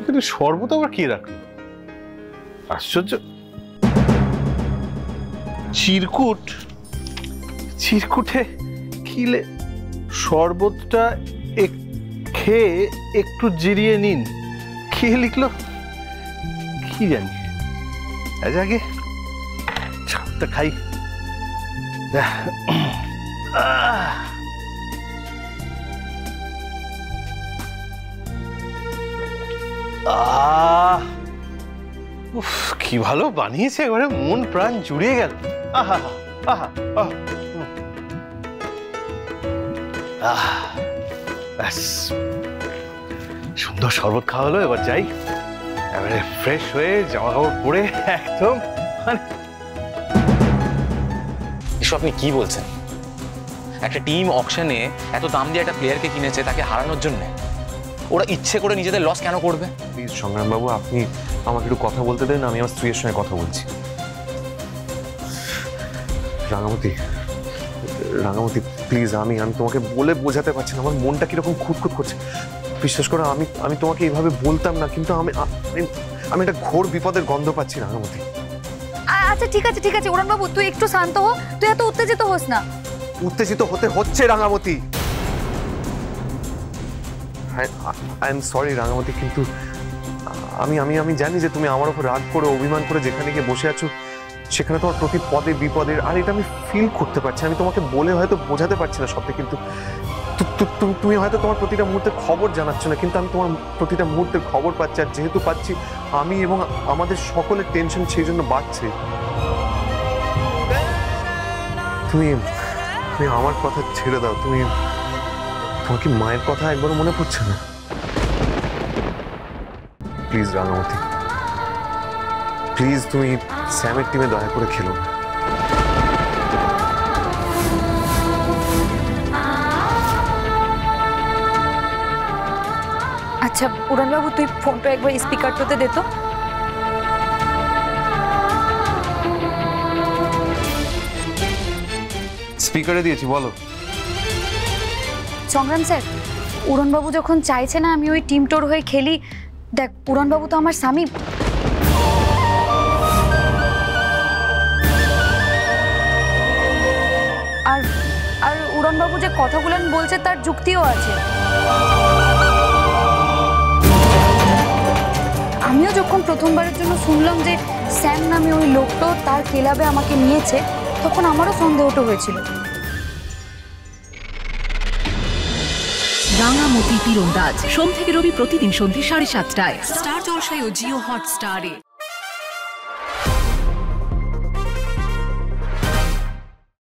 কিন্তু শরবত আবার কে রাখলো? আশ্চর্য। চিরকুট, চিরকুটে কিলে শরবতটা খেয়ে একটু জিরিয়ে নিন, কি লিখলো কি জানি। আগে ছাপটা খাই। উফ, কি ভালো বানিয়েছে, এবারে মন প্রাণ জুড়িয়ে গেল। আহা আহা আহা, ব্যাস সুন্দর শরবত খাওয়া হলো। এবার যাই, এবারে ফ্রেশ হয়ে জামা কাপড় পরে একদম। এসব আপনি কি বলছেন? একটা টিম অকশনে এত দাম দিয়ে একটা প্লেয়ারকে কিনেছে তাকে হারানোর জন্য। ওরা ইচ্ছে করে নিজেদের লস কেন করবে? প্লিজ সংগ্রাম বাবু, আপনি আমাকে একটু কথা বলতে দেন, আমি আমার স্ত্রীর সঙ্গে কথা বলছি। রাঙামতি, রাঙামতি প্লিজ, আমি তোমাকে বলে বোঝাতে পারছি না, আমার মনটা কিরকম খুঁতখুত করছে। বিশ্বাস করো, আমি তোমাকে এইভাবে বলতাম না, কিন্তু আমি একটা ঘোর বিপদের গন্ধ পাচ্ছি রাঙামতি। আচ্ছা ঠিক আছে ঠিক আছে উড়ান বাবু, তুই একটু শান্ত হ, তুই এত উত্তেজিত হোস না। উত্তেজিত হতে হচ্ছে Rangamati. I am sorry Rangamati, কিন্তু আমি জানি যে তুমি আমার উপর রাগ করে অভিমান করে যেখানে গিয়ে বসে আছো সেখানে তোমার প্রতি পদে বিপদের, আর এটা আমি ফিল করতে পারছি। আমি তোমাকে বলে হয়তো বোঝাতে পারছি না সবটা, কিন্তু তুমি হয়তো তোমার প্রতিটা মুহূর্তে খবর জানাচ্ছ না, কিন্তু আমি তোমার প্রতিটা মুহূর্তের খবর পাচ্ছি। আর যেহেতু পাচ্ছি, আমি এবং আমাদের সকলের টেনশন সেই জন্য বাড়ছে। তুমি আমার কথা ছেড়ে দাও। তোমার কি মায়ের কথা একবারও মনে পড়ছে না? প্লিজ রাঙামতি, প্লিজ তুমি স্যামের টিমে দয়া করে খেলো না। আচ্ছা উড়ান বাবু, তুই ফোনটা একবার স্পিকারটাতে দে তো। স্পিকারে দিয়েছি, বলো। সংগ্রাম স্যার, উড়নবাবু যখন চাইছে না আমি ওই টিম টোর হয়ে খেলি, দেখ উড়নবাবু তো আমার স্বামী। আর আর উড়নবাবু যে কথাগুলো বলছে তার যুক্তিও আছে। আমিও যখন প্রথমবারের জন্য শুনলাম যে স্যাম নামে ওই লোকটা তার ক্লাবে আমাকে নিয়েছে, তখন আমারও সন্দেহটা হয়েছিল। রাঙামতি তীরন্দাজ সোম থেকে রবি প্রতিদিন সন্ধ্যে 7:30টায় স্টার জলসায় ও জিও হটস্টারে।